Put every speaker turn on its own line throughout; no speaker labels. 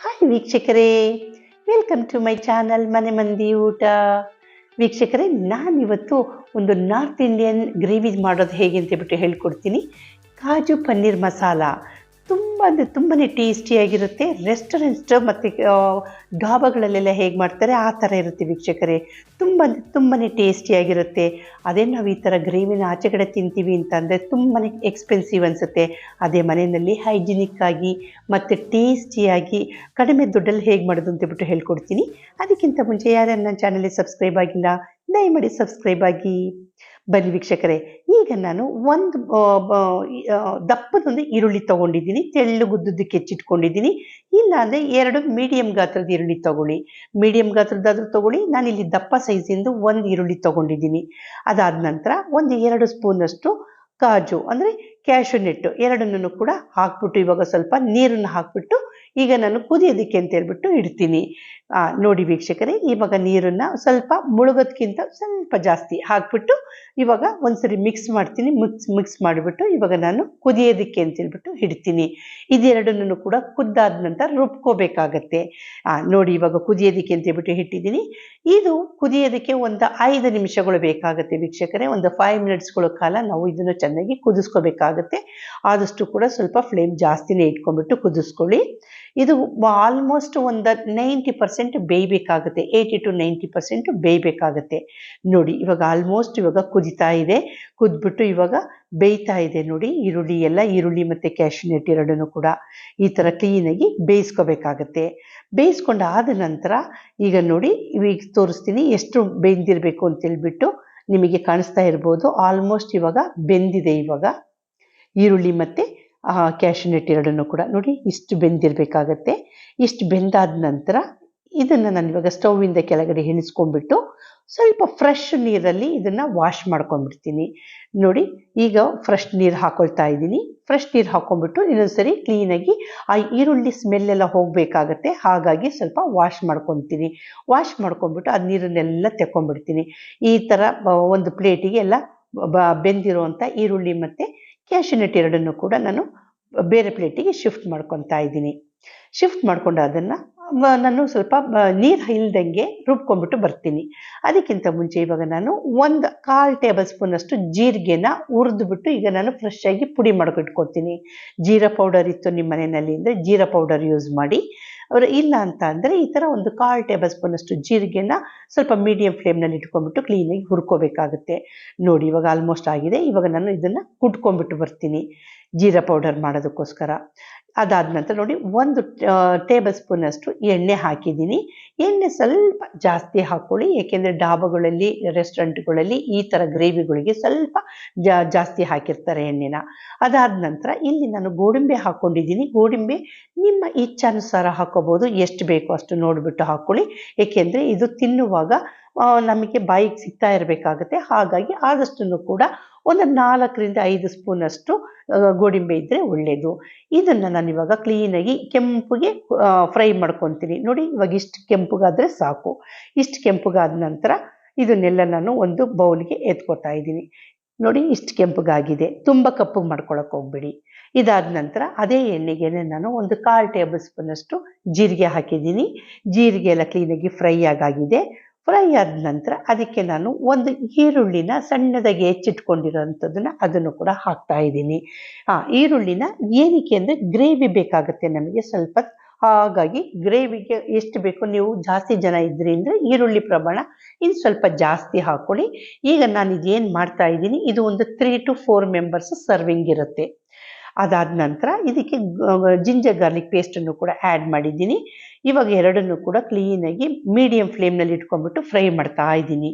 Hi ವೀಕ್ಷಕರೇ, welcome to my channel ಮನೆ ಮಂದಿ ಊಟ. ವೀಕ್ಷಕರೇ, ನಾನಿವತ್ತು ಒಂದು ನಾರ್ತ್ ಇಂಡಿಯನ್ ಗ್ರೇವಿ ಮಾಡೋದು ಹೇಗೆ ಅಂತ ಹೇಳ್ಬಿಟ್ಟು ಹೇಳ್ಕೊಡ್ತೀನಿ. ಕಾಜು ಪನ್ನೀರ್ ಮಸಾಲ ತುಂಬ ಅಂದರೆ ತುಂಬಾ ಟೇಸ್ಟಿಯಾಗಿರುತ್ತೆ. ರೆಸ್ಟೋರೆಂಟ್ ಮತ್ತು ಢಾಬಾಗಳಲ್ಲೆಲ್ಲ ಹೇಗೆ ಮಾಡ್ತಾರೆ ಆ ಥರ ಇರುತ್ತೆ ವೀಕ್ಷಕರೇ. ತುಂಬ ಅಂದರೆ ತುಂಬಾ ಟೇಸ್ಟಿಯಾಗಿರುತ್ತೆ. ಅದೇ ನಾವು ಈ ಥರ ಗ್ರೇವಿನ ಆಚೆ ಕಡೆ ತಿಂತೀವಿ ಅಂತಂದರೆ ತುಂಬಾ ಎಕ್ಸ್ಪೆನ್ಸಿವ್ ಅನಿಸುತ್ತೆ. ಅದೇ ಮನೆಯಲ್ಲಿ ಹೈಜಿನಿಕ್ಕಾಗಿ ಮತ್ತು ಟೇಸ್ಟಿಯಾಗಿ ಕಡಿಮೆ ದುಡ್ಡಲ್ಲಿ ಹೇಗೆ ಮಾಡೋದು ಅಂತ ಹೇಳ್ಬಿಟ್ಟು ಹೇಳ್ಕೊಡ್ತೀನಿ. ಅದಕ್ಕಿಂತ ಮುಂಚೆ ಯಾರ್ಯಾರು ನನ್ನ ಚಾನಲ್ಗೆ ಸಬ್ಸ್ಕ್ರೈಬ್ ಆಗಿಲ್ಲ, ದಯಮಾಡಿ ಸಬ್ಸ್ಕ್ರೈಬ್ ಆಗಿ. ಬನ್ನಿ ವೀಕ್ಷಕರೇ, ಈಗ ನಾನು ಒಂದು ದಪ್ಪದೊಂದು ಈರುಳ್ಳಿ ತೊಗೊಂಡಿದ್ದೀನಿ. ತೆಳ್ಳಗುದ್ದುದಕ್ಕೆ ಹೆಚ್ಚಿಟ್ಕೊಂಡಿದ್ದೀನಿ. ಇಲ್ಲಾಂದರೆ 2 ಮೀಡಿಯಮ್ ಗಾತ್ರದ ಈರುಳ್ಳಿ ತೊಗೊಳ್ಳಿ. ಮೀಡಿಯಮ್ ಗಾತ್ರದ್ದಾದರೂ ತೊಗೊಳ್ಳಿ. ನಾನಿಲ್ಲಿ ದಪ್ಪ ಸೈಜಿಂದು ಒಂದು ಈರುಳ್ಳಿ ತೊಗೊಂಡಿದ್ದೀನಿ. ಅದಾದ ನಂತರ ಒಂದು 2 ಸ್ಪೂನಷ್ಟು ಕಾಜು ಅಂದರೆ ಕ್ಯಾಶು ನೆಟ್ಟು ಎರಡನ್ನೂ ಕೂಡ ಹಾಕ್ಬಿಟ್ಟು ಇವಾಗ ಸ್ವಲ್ಪ ನೀರನ್ನು ಹಾಕ್ಬಿಟ್ಟು ಈಗ ನಾನು ಕುದಿಯೋದಕ್ಕೆ ಅಂತ ಹೇಳ್ಬಿಟ್ಟು ಇಡ್ತೀನಿ. ನೋಡಿ ವೀಕ್ಷಕರೇ, ಇವಾಗ ನೀರನ್ನು ಸ್ವಲ್ಪ ಮುಳುಗೋದಕ್ಕಿಂತ ಸ್ವಲ್ಪ ಜಾಸ್ತಿ ಹಾಕ್ಬಿಟ್ಟು ಇವಾಗ ಒಂದ್ಸರಿ ಮಿಕ್ಸ್ ಮಾಡ್ತೀನಿ. ಮಿಕ್ಸ್ ಮಾಡಿಬಿಟ್ಟು ಇವಾಗ ನಾನು ಕುದಿಯೋದಕ್ಕೆ ಅಂತ ಹೇಳ್ಬಿಟ್ಟು ಇಡ್ತೀನಿ. ಇದೆರಡನ್ನೂ ಕೂಡ ಕುದ್ದಾದ ನಂತರ ರುಬ್ಕೋಬೇಕಾಗತ್ತೆ. ನೋಡಿ ಇವಾಗ ಕುದಿಯೋದಕ್ಕೆ ಅಂತ ಹೇಳ್ಬಿಟ್ಟು ಇಟ್ಟಿದ್ದೀನಿ. ಇದು ಕುದಿಯೋದಕ್ಕೆ ಒಂದು 5 ನಿಮಿಷಗಳು ಬೇಕಾಗುತ್ತೆ ವೀಕ್ಷಕರೇ. ಒಂದು 5 ಮಿನಿಟ್ಸ್ಗಳ ಕಾಲ ನಾವು ಇದನ್ನು ಚೆನ್ನಾಗಿ ಕುದಿಸ್ಕೋಬೇಕಾಗತ್ತೆ. ಆದಷ್ಟು ಕೂಡ ಸ್ವಲ್ಪ ಫ್ಲೇಮ್ ಜಾಸ್ತಿನೇ ಇಟ್ಕೊಂಡ್ಬಿಟ್ಟು ಕುದಿಸ್ಕೊಳ್ಳಿ. ಇದು ಆಲ್ಮೋಸ್ಟ್ ಒಂದು 90% ಬೇಯಬೇಕಾಗುತ್ತೆ. 80 to 90% ಬೇಯಬೇಕಾಗುತ್ತೆ. ನೋಡಿ ಇವಾಗ ಆಲ್ಮೋಸ್ಟ್ ಇವಾಗ ಕುದಿತಾ ಇದೆ. ಕುದ್ಬಿಟ್ಟು ಇವಾಗ ಬೇಯ್ತಾ ಇದೆ. ನೋಡಿ ಈರುಳ್ಳಿ ಮತ್ತು ಕ್ಯಾಶ್ಯೂನಟ್ ಎರಡನ್ನೂ ಕೂಡ ಈ ಥರ ಕ್ಲೀನಾಗಿ ಬೇಯಿಸ್ಕೋಬೇಕಾಗತ್ತೆ. ಬೇಯಿಸ್ಕೊಂಡಾದ ನಂತರ ಈಗ ನೋಡಿ ಈಗ ತೋರಿಸ್ತೀನಿ ಎಷ್ಟು ಬೆಂದಿರಬೇಕು ಅಂತೇಳ್ಬಿಟ್ಟು. ನಿಮಗೆ ಕಾಣಿಸ್ತಾ ಇರ್ಬೋದು, ಆಲ್ಮೋಸ್ಟ್ ಇವಾಗ ಬೆಂದಿದೆ. ಇವಾಗ ಈರುಳ್ಳಿ ಮತ್ತು ಕ್ಯಾಶ್ಯೂನಟ್ ಎರಡನ್ನೂ ಕೂಡ ನೋಡಿ ಇಷ್ಟು ಬೆಂದಿರಬೇಕಾಗತ್ತೆ. ಇಷ್ಟು ಬೆಂದಾದ ನಂತರ ಇದನ್ನು ನಾನು ಇವಾಗ ಸ್ಟೌವಿಂದ ಕೆಳಗಡೆ ಇಳಿಸ್ಕೊಂಡ್ಬಿಟ್ಟು ಸ್ವಲ್ಪ ಫ್ರೆಶ್ ನೀರಲ್ಲಿ ಇದನ್ನು ವಾಶ್ ಮಾಡ್ಕೊಂಡ್ಬಿಡ್ತೀನಿ. ನೋಡಿ ಈಗ ಫ್ರೆಶ್ ನೀರು ಹಾಕೊಳ್ತಾ ಇದ್ದೀನಿ. ಫ್ರೆಶ್ ನೀರು ಹಾಕ್ಕೊಂಡ್ಬಿಟ್ಟು ಇನ್ನೊಂದ್ಸರಿ ಕ್ಲೀನಾಗಿ ಆ ಈರುಳ್ಳಿ ಸ್ಮೆಲ್ಲೆಲ್ಲ ಹೋಗಬೇಕಾಗತ್ತೆ. ಹಾಗಾಗಿ ಸ್ವಲ್ಪ ವಾಶ್ ಮಾಡ್ಕೊತೀನಿ. ವಾಶ್ ಮಾಡ್ಕೊಂಡ್ಬಿಟ್ಟು ಆ ನೀರನ್ನೆಲ್ಲ ತೆಕ್ಕೊಂಡ್ಬಿಡ್ತೀನಿ. ಈ ಥರ ಒಂದು ಪ್ಲೇಟಿಗೆ ಎಲ್ಲ ಬೆಂದಿರುವಂಥ ಈರುಳ್ಳಿ ಮತ್ತು ಕ್ಯಾಶ್ಯೂನಟ್ ಎರಡನ್ನೂ ಕೂಡ ನಾನು ಬೇರೆ ಪ್ಲೇಟಿಗೆ ಶಿಫ್ಟ್ ಮಾಡ್ಕೊತಾ ಇದ್ದೀನಿ. ಶಿಫ್ಟ್ ಮಾಡಿಕೊಂಡು ಅದನ್ನು ನಾನು ಸ್ವಲ್ಪ ನೀರು ಇಲ್ದಂಗೆ ರುಬ್ಕೊಂಡ್ಬಿಟ್ಟು ಬರ್ತೀನಿ. ಅದಕ್ಕಿಂತ ಮುಂಚೆ ಇವಾಗ ನಾನು 1/4 ಟೇಬಲ್ ಸ್ಪೂನಷ್ಟು ಜೀರಿಗೆನ ಹುರಿದ್ಬಿಟ್ಟು ಈಗ ನಾನು ಫ್ರೆಶ್ ಆಗಿ ಪುಡಿ ಮಾಡ್ಕೊಟ್ಕೊತೀನಿ. ಜೀರಾ ಪೌಡರ್ ಇತ್ತು ನಿಮ್ಮ ಮನೆಯಲ್ಲಿ ಅಂದರೆ ಜೀರಾ ಪೌಡರ್ ಯೂಸ್ ಮಾಡಿ. ಇಲ್ಲ ಅಂತ ಅಂದರೆ ಈ ಥರ 1/4 ಟೇಬಲ್ ಸ್ಪೂನಷ್ಟು ಜೀರಿಗೆನ ಸ್ವಲ್ಪ ಮೀಡಿಯಮ್ ಫ್ಲೇಮ್ನಲ್ಲಿ ಇಟ್ಕೊಂಡ್ಬಿಟ್ಟು ಕ್ಲೀನಾಗಿ ಹುರ್ಕೋಬೇಕಾಗುತ್ತೆ. ನೋಡಿ ಇವಾಗ ಆಲ್ಮೋಸ್ಟ್ ಆಗಿದೆ. ಇವಾಗ ನಾನು ಇದನ್ನು ಕುಟ್ಕೊಂಡ್ಬಿಟ್ಟು ಬರ್ತೀನಿ ಜೀರಾ ಪೌಡರ್ ಮಾಡೋದಕ್ಕೋಸ್ಕರ. ಅದಾದ ನಂತರ ನೋಡಿ 1 ಟೇಬಲ್ ಸ್ಪೂನಷ್ಟು ಎಣ್ಣೆ ಹಾಕಿದ್ದೀನಿ. ಎಣ್ಣೆ ಸ್ವಲ್ಪ ಜಾಸ್ತಿ ಹಾಕ್ಕೊಳ್ಳಿ, ಏಕೆಂದರೆ ಢಾಬಾಗಳಲ್ಲಿ ರೆಸ್ಟೋರೆಂಟ್ಗಳಲ್ಲಿ ಈ ಥರ ಗ್ರೇವಿಗಳಿಗೆ ಸ್ವಲ್ಪ ಜಾಸ್ತಿ ಹಾಕಿರ್ತಾರೆ ಎಣ್ಣೆನ. ಅದಾದ ನಂತರ ಇಲ್ಲಿ ನಾನು ಗೋಡಂಬಿ ಹಾಕ್ಕೊಂಡಿದ್ದೀನಿ. ಗೋಡಂಬಿ ನಿಮ್ಮ ಇಚ್ಛಾನುಸಾರ ಹಾಕೋಬೋದು, ಎಷ್ಟು ಬೇಕೋ ಅಷ್ಟು ನೋಡಿಬಿಟ್ಟು ಹಾಕ್ಕೊಳ್ಳಿ. ಏಕೆಂದರೆ ಇದು ತಿನ್ನುವಾಗ ನಮಗೆ ಬಾಯಿಗೆ ಸಿಗ್ತಾ ಇರಬೇಕಾಗುತ್ತೆ. ಹಾಗಾಗಿ ಆದಷ್ಟು ಕೂಡ ಒಂದು 4-5 ಸ್ಪೂನಷ್ಟು ಗೋಡಂಬಿ ಇದ್ದರೆ ಒಳ್ಳೆಯದು. ಇದನ್ನು ನಾನು ಇವಾಗ ಕ್ಲೀನಾಗಿ ಕೆಂಪುಗೆ ಫ್ರೈ ಮಾಡ್ಕೊತೀನಿ. ನೋಡಿ ಇವಾಗ ಇಷ್ಟು ಕೆಂಪುಗಾದರೆ ಸಾಕು. ಇಷ್ಟು ಕೆಂಪುಗಾದ ನಂತರ ಇದನ್ನೆಲ್ಲ ನಾನು ಒಂದು ಬೌಲ್ಗೆ ಎತ್ಕೊತಾ ಇದ್ದೀನಿ. ನೋಡಿ ಇಷ್ಟು ಕೆಂಪುಗಾಗಿದೆ. ತುಂಬ ಕಪ್ಪು ಮಾಡ್ಕೊಳಕ್ಕೆ ಹೋಗ್ಬೇಡಿ. ಇದಾದ ನಂತರ ಅದೇ ಎಣ್ಣೆಗೆ ನಾನು 1/4 ಟೇಬಲ್ ಸ್ಪೂನಷ್ಟು ಜೀರಿಗೆ ಹಾಕಿದ್ದೀನಿ. ಜೀರಿಗೆ ಎಲ್ಲ ಕ್ಲೀನಾಗಿ ಫ್ರೈ ಆಗಿದೆ. ಫ್ರೈ ಆದ ನಂತರ ಅದಕ್ಕೆ ನಾನು ಒಂದು ಈರುಳ್ಳಿನ ಸಣ್ಣದಾಗಿ ಹೆಚ್ಚಿಟ್ಕೊಂಡಿರೋಂಥದ್ದನ್ನು ಅದನ್ನು ಕೂಡ ಹಾಕ್ತಾ ಇದ್ದೀನಿ. ಈರುಳ್ಳಿನ ಏನಕ್ಕೆ ಅಂದರೆ ಗ್ರೇವಿ ಬೇಕಾಗುತ್ತೆ ನಮಗೆ ಸ್ವಲ್ಪ. ಹಾಗಾಗಿ ಗ್ರೇವಿಗೆ ಎಷ್ಟು ಬೇಕು, ನೀವು ಜಾಸ್ತಿ ಜನ ಇದ್ರಿ ಅಂದರೆ ಈರುಳ್ಳಿ ಪ್ರಮಾಣ ಇನ್ನು ಸ್ವಲ್ಪ ಜಾಸ್ತಿ ಹಾಕ್ಕೊಳ್ಳಿ. ಈಗ ನಾನು ಇದೇನು ಮಾಡ್ತಾ ಇದ್ದೀನಿ, ಇದು ಒಂದು 3 to 4 ಮೆಂಬರ್ಸ್ ಸರ್ವಿಂಗ್ ಇರುತ್ತೆ. ಅದಾದ ನಂತರ ಇದಕ್ಕೆ ಜಿಂಜರ್ ಗಾರ್ಲಿಕ್ ಪೇಸ್ಟನ್ನು ಕೂಡ ಆ್ಯಡ್ ಮಾಡಿದ್ದೀನಿ. ಇವಾಗ ಎರಡನ್ನೂ ಕೂಡ ಕ್ಲೀನಾಗಿ ಮೀಡಿಯಮ್ ಫ್ಲೇಮ್ನಲ್ಲಿ ಇಟ್ಕೊಂಡ್ಬಿಟ್ಟು ಫ್ರೈ ಮಾಡ್ತಾ ಇದ್ದೀನಿ.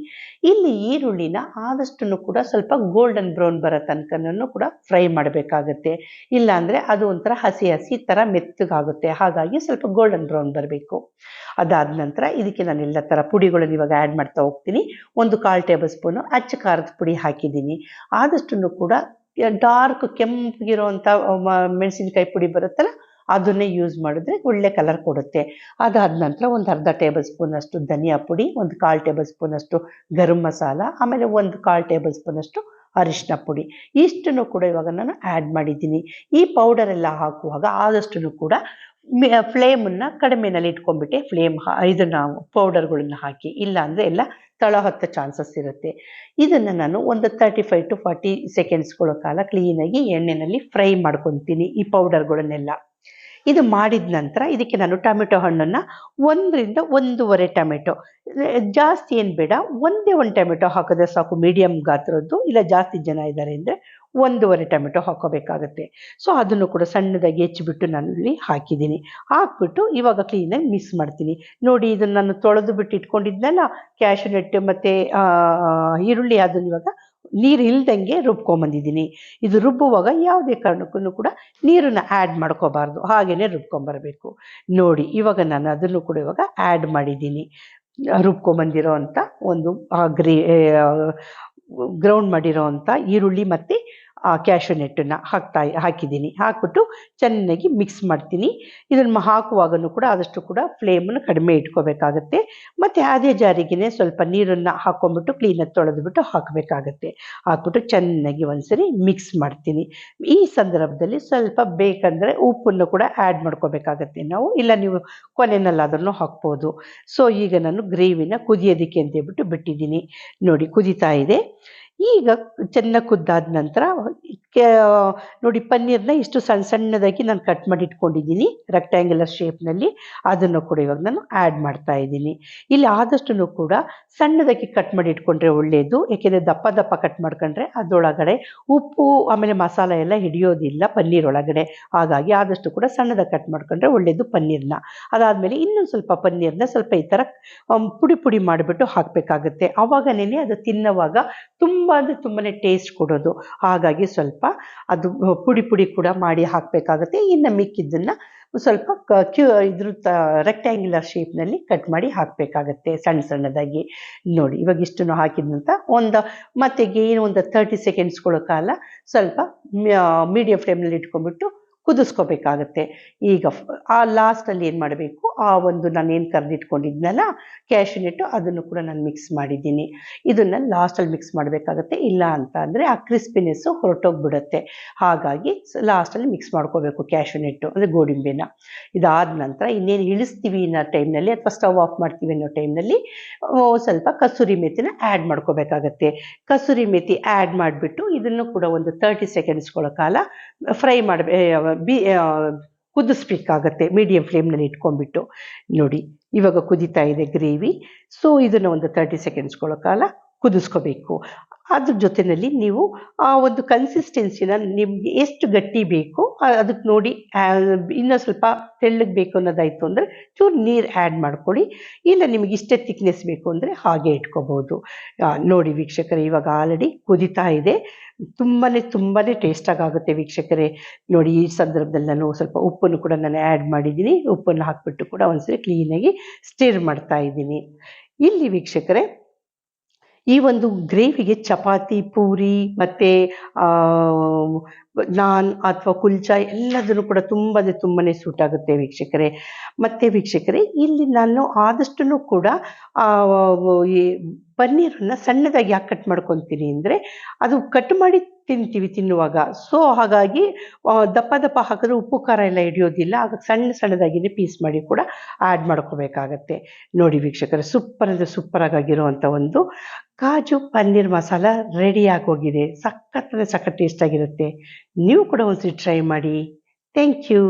ಇಲ್ಲಿ ಈರುಳ್ಳಿನ ಆದಷ್ಟು ಕೂಡ ಸ್ವಲ್ಪ ಗೋಲ್ಡನ್ ಬ್ರೌನ್ ಬರೋ ತನಕನೂ ಕೂಡ ಫ್ರೈ ಮಾಡಬೇಕಾಗತ್ತೆ. ಇಲ್ಲಾಂದರೆ ಅದು ಒಂಥರ ಹಸಿ ಥರ ಮೆತ್ತಗಾಗುತ್ತೆ. ಹಾಗಾಗಿ ಸ್ವಲ್ಪ ಗೋಲ್ಡನ್ ಬ್ರೌನ್ ಬರಬೇಕು. ಅದಾದ ನಂತರ ಇದಕ್ಕೆ ನಾನು ಎಲ್ಲ ಥರ ಪುಡಿಗಳನ್ನು ಇವಾಗ ಆ್ಯಡ್ ಮಾಡ್ತಾ ಹೋಗ್ತೀನಿ. 1/4 ಟೇಬಲ್ ಸ್ಪೂನು ಅಚ್ಚ ಖಾರದ ಪುಡಿ ಹಾಕಿದ್ದೀನಿ. ಆದಷ್ಟು ಕೂಡ ಡಾರ್ಕ್ ಕೆಂಪಗಿರೋವಂಥ ಮೆಣಸಿನ್ಕಾಯಿ ಪುಡಿ ಬರುತ್ತಲ್ಲ, ಅದನ್ನೇ ಯೂಸ್ ಮಾಡಿದ್ರೆ ಒಳ್ಳೆ ಕಲರ್ ಕೊಡುತ್ತೆ. ಅದಾದ ನಂತರ ಒಂದು ಅರ್ಧ ಟೇಬಲ್ ಸ್ಪೂನಷ್ಟು ಧನಿಯಾ ಪುಡಿ, 1/4 ಟೇಬಲ್ ಸ್ಪೂನಷ್ಟು ಗರಂ ಮಸಾಲ, ಆಮೇಲೆ 1/4 ಟೇಬಲ್ ಸ್ಪೂನಷ್ಟು ಅರಿಶಿನ ಪುಡಿ. ಇಷ್ಟನ್ನು ಕೂಡ ಇವಾಗ ನಾನು ಆ್ಯಡ್ ಮಾಡಿದ್ದೀನಿ. ಈ ಪೌಡರೆಲ್ಲ ಹಾಕುವಾಗ ಆದಷ್ಟು ಕೂಡ ಫ್ಲೇಮನ್ನು ಕಡಿಮೆನಲ್ಲಿ ಇಟ್ಕೊಂಡ್ಬಿಟ್ಟೆ ಇದನ್ನು ಪೌಡರ್ಗಳನ್ನ ಹಾಕಿ, ಇಲ್ಲ ಅಂದರೆ ಎಲ್ಲ ತಳ ಹತ್ತೋ ಚಾನ್ಸಸ್ ಇರುತ್ತೆ. ಇದನ್ನು ನಾನು ಒಂದು 35 to 40 ಸೆಕೆಂಡ್ಸ್ಗಳ ಕಾಲ ಕ್ಲೀನಾಗಿ ಎಣ್ಣೆಯಲ್ಲಿ ಫ್ರೈ ಮಾಡ್ಕೊತೀನಿ ಈ ಪೌಡರ್ಗಳನ್ನೆಲ್ಲ. ಇದು ಮಾಡಿದ ನಂತರ ಇದಕ್ಕೆ ನಾನು ಟೊಮೆಟೊ ಹಣ್ಣನ್ನು 1ರಿಂದ 1.5 ಟೊಮೆಟೊ, ಜಾಸ್ತಿ ಏನು ಬೇಡ, ಒಂದೇ ಒಂದು ಟೊಮೆಟೊ ಹಾಕಿದ್ರೆ ಸಾಕು, ಮೀಡಿಯಮ್ ಗಾತ್ರದ್ದು. ಇಲ್ಲ ಜಾಸ್ತಿ ಜನ ಇದ್ದಾರೆ ಅಂದರೆ 1.5 ಟೊಮೆಟೊ ಹಾಕೋಬೇಕಾಗತ್ತೆ. ಸೊ ಅದನ್ನು ಕೂಡ ಸಣ್ಣದಾಗಿ ಹೆಚ್ಚಿಬಿಟ್ಟು ನಾನು ಇಲ್ಲಿ ಹಾಕಿದ್ದೀನಿ. ಹಾಕ್ಬಿಟ್ಟು ಇವಾಗ ಕ್ಲೀನಾಗಿ ಮಿಕ್ಸ್ ಮಾಡ್ತೀನಿ. ನೋಡಿ, ಇದನ್ನು ನಾನು ತೊಳೆದು ಬಿಟ್ಟು ಇಟ್ಕೊಂಡಿದ್ನಲ್ಲ ಕ್ಯಾಶ್ಯೂನಟ್ ಮತ್ತು ಈರುಳ್ಳಿ, ಅದನ್ನು ಇವಾಗ ನೀರು ಇಲ್ದಂಗೆ ರುಬ್ಕೊಂಬಂದಿದ್ದೀನಿ. ಇದು ರುಬ್ಬುವಾಗ ಯಾವುದೇ ಕಾರಣಕ್ಕೂ ಕೂಡ ನೀರನ್ನು ಆ್ಯಡ್ ಮಾಡ್ಕೋಬಾರ್ದು, ಹಾಗೆಯೇ ರುಬ್ಕೊಂಬರಬೇಕು. ನೋಡಿ, ಇವಾಗ ನಾನು ಅದನ್ನು ಕೂಡ ಇವಾಗ ಆ್ಯಡ್ ಮಾಡಿದ್ದೀನಿ. ರುಬ್ಕೊಂಬಂದಿರೋ ಅಂಥ ಒಂದು ಗ್ರೌಂಡ್ ಮಾಡಿರೋ ಅಂಥ ಈರುಳ್ಳಿ ಮತ್ತು ಕ್ಯಾಶ್ಯೂನಟ್ಟನ್ನು ಹಾಕಿದ್ದೀನಿ. ಹಾಕ್ಬಿಟ್ಟು ಚೆನ್ನಾಗಿ ಮಿಕ್ಸ್ ಮಾಡ್ತೀನಿ. ಇದನ್ನು ಹಾಕುವಾಗಲೂ ಕೂಡ ಆದಷ್ಟು ಕೂಡ ಫ್ಲೇಮನ್ನು ಕಡಿಮೆ ಇಟ್ಕೋಬೇಕಾಗತ್ತೆ. ಮತ್ತು ಅದೇ ಜಾರಿಗೆನೇ ಸ್ವಲ್ಪ ನೀರನ್ನು ಹಾಕ್ಕೊಂಬಿಟ್ಟು ಕ್ಲೀನಾಗಿ ತೊಳೆದುಬಿಟ್ಟು ಹಾಕಬೇಕಾಗತ್ತೆ. ಹಾಕ್ಬಿಟ್ಟು ಚೆನ್ನಾಗಿ ಒಂದ್ಸರಿ ಮಿಕ್ಸ್ ಮಾಡ್ತೀನಿ. ಈ ಸಂದರ್ಭದಲ್ಲಿ ಸ್ವಲ್ಪ ಬೇಕಂದರೆ ಉಪ್ಪನ್ನು ಕೂಡ ಆ್ಯಡ್ ಮಾಡ್ಕೋಬೇಕಾಗತ್ತೆ ನಾವು, ಇಲ್ಲ ನೀವು ಕೊನೆಯಲ್ಲಾದ್ರೂ ಹಾಕ್ಬೋದು. ಸೊ ಈಗ ನಾನು ಗ್ರೇವಿನ ಕುದಿಯೋದಕ್ಕೆ ಅಂತೇಳ್ಬಿಟ್ಟು ಬಿಟ್ಟಿದ್ದೀನಿ. ನೋಡಿ, ಕುದೀತಾ ಇದೆ. ಈಗ ಚೆನ್ನಾಗಿ ಕುದ್ದಾದ ನಂತರ ನೋಡಿ, ಪನ್ನೀರ್ನ ಇಷ್ಟು ಸಣ್ಣದಾಗಿ ನಾನು ಕಟ್ ಮಾಡಿ ಇಟ್ಕೊಂಡಿದ್ದೀನಿ ರೆಕ್ಟ್ಯಾಂಗ್ಯುಲರ್ ಶೇಪ್ನಲ್ಲಿ. ಅದನ್ನು ಕೂಡ ಇವಾಗ ನಾನು ಆ್ಯಡ್ ಮಾಡ್ತಾ ಇದ್ದೀನಿ. ಇಲ್ಲಿ ಆದಷ್ಟು ಕೂಡ ಸಣ್ಣದಾಗಿ ಕಟ್ ಮಾಡಿ ಇಟ್ಕೊಂಡ್ರೆ ಒಳ್ಳೆಯದು. ಏಕೆಂದರೆ ದಪ್ಪ ದಪ್ಪ ಕಟ್ ಮಾಡ್ಕೊಂಡ್ರೆ ಅದರೊಳಗಡೆ ಉಪ್ಪು ಆಮೇಲೆ ಮಸಾಲೆ ಎಲ್ಲ ಹಿಡಿಯೋದಿಲ್ಲ ಪನ್ನೀರ್ ಒಳಗಡೆ. ಹಾಗಾಗಿ ಆದಷ್ಟು ಕೂಡ ಸಣ್ಣದಾಗಿ ಕಟ್ ಮಾಡ್ಕೊಂಡ್ರೆ ಒಳ್ಳೆಯದು ಪನ್ನೀರ್ನ. ಅದಾದಮೇಲೆ ಇನ್ನೊಂದು ಸ್ವಲ್ಪ ಪನ್ನೀರ್ನ ಸ್ವಲ್ಪ ಈ ಥರ ಪುಡಿ ಮಾಡಿಬಿಟ್ಟು ಹಾಕಬೇಕಾಗುತ್ತೆ. ಆವಾಗನೇ ಅದು ತಿನ್ನುವಾಗ ತುಂಬ ಅಂದರೆ ತುಂಬಾ ಟೇಸ್ಟ್ ಕೊಡೋದು. ಹಾಗಾಗಿ ಸ್ವಲ್ಪ ಅದು ಪುಡಿ ಕೂಡ ಮಾಡಿ ಹಾಕಬೇಕಾಗತ್ತೆ. ಇನ್ನು ಮಿಕ್ಕಿದ್ದನ್ನು ಸ್ವಲ್ಪ ಇದ್ರ ರೆಕ್ಟ್ಯಾಂಗ್ಯುಲರ್ ಶೇಪ್ನಲ್ಲಿ ಕಟ್ ಮಾಡಿ ಹಾಕಬೇಕಾಗತ್ತೆ ಸಣ್ಣದಾಗಿ. ನೋಡಿ, ಇವಾಗ ಇಷ್ಟನ್ನು ಹಾಕಿದಂತ ಮತ್ತೆ ಏನು ಒಂದು 30 ಸೆಕೆಂಡ್ಸ್ಗಳ ಕಾಲ ಸ್ವಲ್ಪ ಮೀಡಿಯಂ ಫ್ಲೇಮ್ನಲ್ಲಿ ಇಟ್ಕೊಂಡ್ಬಿಟ್ಟು ಕುದಿಸ್ಕೋಬೇಕಾಗತ್ತೆ. ಈಗ ಆ ಲಾಸ್ಟಲ್ಲಿ ಏನು ಮಾಡಬೇಕು, ನಾನೇನು ಕರೆದಿಟ್ಕೊಂಡಿದ್ನಲ್ಲ ಕ್ಯಾಶ್ಯೂನಟ್ಟು, ಅದನ್ನು ಕೂಡ ನಾನು ಮಿಕ್ಸ್ ಮಾಡಿದ್ದೀನಿ. ಇದನ್ನು ಲಾಸ್ಟಲ್ಲಿ ಮಿಕ್ಸ್ ಮಾಡಬೇಕಾಗತ್ತೆ, ಇಲ್ಲ ಅಂತ ಅಂದರೆ ಆ ಕ್ರಿಸ್ಪಿನೆಸ್ಸು ಹೊರಟೋಗ್ಬಿಡುತ್ತೆ. ಹಾಗಾಗಿ ಲಾಸ್ಟಲ್ಲಿ ಮಿಕ್ಸ್ ಮಾಡ್ಕೋಬೇಕು ಕ್ಯಾಶ್ಯೂನಟ್ಟು, ಅಂದರೆ ಗೋಡಂಬಿನ. ಇದಾದ ನಂತರ ಇನ್ನೇನು ಇಳಿಸ್ತೀವಿ ಅನ್ನೋ ಟೈಮ್ನಲ್ಲಿ ಅಥವಾ ಸ್ಟವ್ ಆಫ್ ಮಾಡ್ತೀವಿ ಅನ್ನೋ ಟೈಮ್ನಲ್ಲಿ ಸ್ವಲ್ಪ ಕಸೂರಿ ಮೆಥಿನ ಆ್ಯಡ್ ಮಾಡ್ಕೋಬೇಕಾಗತ್ತೆ. ಕಸೂರಿ ಮೆಥಿ ಆ್ಯಡ್ ಮಾಡಿಬಿಟ್ಟು ಇದನ್ನು ಕೂಡ ಒಂದು 30 ಸೆಕೆಂಡ್ಸ್ಗಳ ಕಾಲ ಫ್ರೈ ಕುದಿಸ್ಬೇಕಾಗತ್ತೆ ಮೀಡಿಯಂ ಫ್ಲೇಮ್ನಲ್ಲಿ ಇಟ್ಕೊಂಡ್ಬಿಟ್ಟು. ನೋಡಿ, ಇವಾಗ ಕುದೀತಾ ಇದೆ ಗ್ರೇವಿ. ಸೊ ಇದನ್ನು ಒಂದು 30 ಸೆಕೆಂಡ್ಸ್ಗಳ ಕಾಲ ಕುದಿಸ್ಕೋಬೇಕು. ಅದ್ರ ಜೊತೆಯಲ್ಲಿ ನೀವು ಆ ಒಂದು ಕನ್ಸಿಸ್ಟೆನ್ಸಿನ ನಿಮಗೆ ಎಷ್ಟು ಗಟ್ಟಿ ಬೇಕು ಅದಕ್ಕೆ ನೋಡಿ, ಇನ್ನೂ ಸ್ವಲ್ಪ ತೆಳ್ಳಗೆ ಬೇಕು ಅನ್ನೋದಾಯಿತು ಅಂದರೆ ಚೂರು ನೀರು ಆ್ಯಡ್ ಮಾಡ್ಕೊಳ್ಳಿ. ಇಲ್ಲ ನಿಮಗೆ ಇಷ್ಟೇ ಥಿಕ್ನೆಸ್ ಬೇಕು ಅಂದರೆ ಹಾಗೆ ಇಟ್ಕೋಬೋದು. ನೋಡಿ ವೀಕ್ಷಕರೇ, ಇವಾಗ ಆಲ್ರೆಡಿ ಕುದೀತಾ ಇದೆ. ತುಂಬಾ ಟೇಸ್ಟಾಗುತ್ತೆ ವೀಕ್ಷಕರೇ. ನೋಡಿ, ಈ ಸಂದರ್ಭದಲ್ಲಿ ನಾನು ಸ್ವಲ್ಪ ಉಪ್ಪನ್ನು ಕೂಡ ನಾನು ಆ್ಯಡ್ ಮಾಡಿದ್ದೀನಿ. ಉಪ್ಪನ್ನು ಹಾಕಿಬಿಟ್ಟು ಕೂಡ ಒಂದ್ಸರಿ ಕ್ಲೀನಾಗಿ ಸ್ಟಿರ್ ಮಾಡ್ತಾ ಇದ್ದೀನಿ. ಇಲ್ಲಿ ವೀಕ್ಷಕರೇ, ಈ ಒಂದು ಗ್ರೇವಿಗೆ ಚಪಾತಿ, ಪೂರಿ ಮತ್ತು ನಾನ್ ಅಥವಾ ಕುಲ್ಚಾ ಎಲ್ಲದನ್ನು ಕೂಡ ತುಂಬಾ ಸೂಟ್ ಆಗುತ್ತೆ ವೀಕ್ಷಕರೇ. ಮತ್ತು ವೀಕ್ಷಕರೇ, ಇಲ್ಲಿ ನಾನು ಆದಷ್ಟು ಕೂಡ ಈ ಪನ್ನೀರನ್ನು ಸಣ್ಣದಾಗಿ ಯಾಕೆ ಕಟ್ ಮಾಡ್ಕೊತೀನಿ ಅಂದರೆ ಅದು ಕಟ್ ಮಾಡಿ ತಿನ್ನುವಾಗ. ಸೊ ಹಾಗಾಗಿ ದಪ್ಪ ಹಾಕಿದ್ರೆ ಉಪ್ಪು ಖಾರ ಎಲ್ಲ ಹಿಡಿಯೋದಿಲ್ಲ. ಆಗ ಸಣ್ಣದಾಗಿನೇ ಪೀಸ್ ಮಾಡಿ ಕೂಡ ಆ್ಯಡ್ ಮಾಡ್ಕೋಬೇಕಾಗತ್ತೆ. ನೋಡಿ ವೀಕ್ಷಕರೇ, ಸೂಪರಾಗಿರುವಂಥ ಒಂದು ಕಾಜು ಪನ್ನೀರ್ ಮಸಾಲ ರೆಡಿಯಾಗಿ ಹೋಗಿದೆ. ಸಖತ್ ಟೇಸ್ಟಾಗಿರುತ್ತೆ. ನೀವು ಕೂಡ ಒಂದ್ಸರಿ ಟ್ರೈ ಮಾಡಿ. Thank you.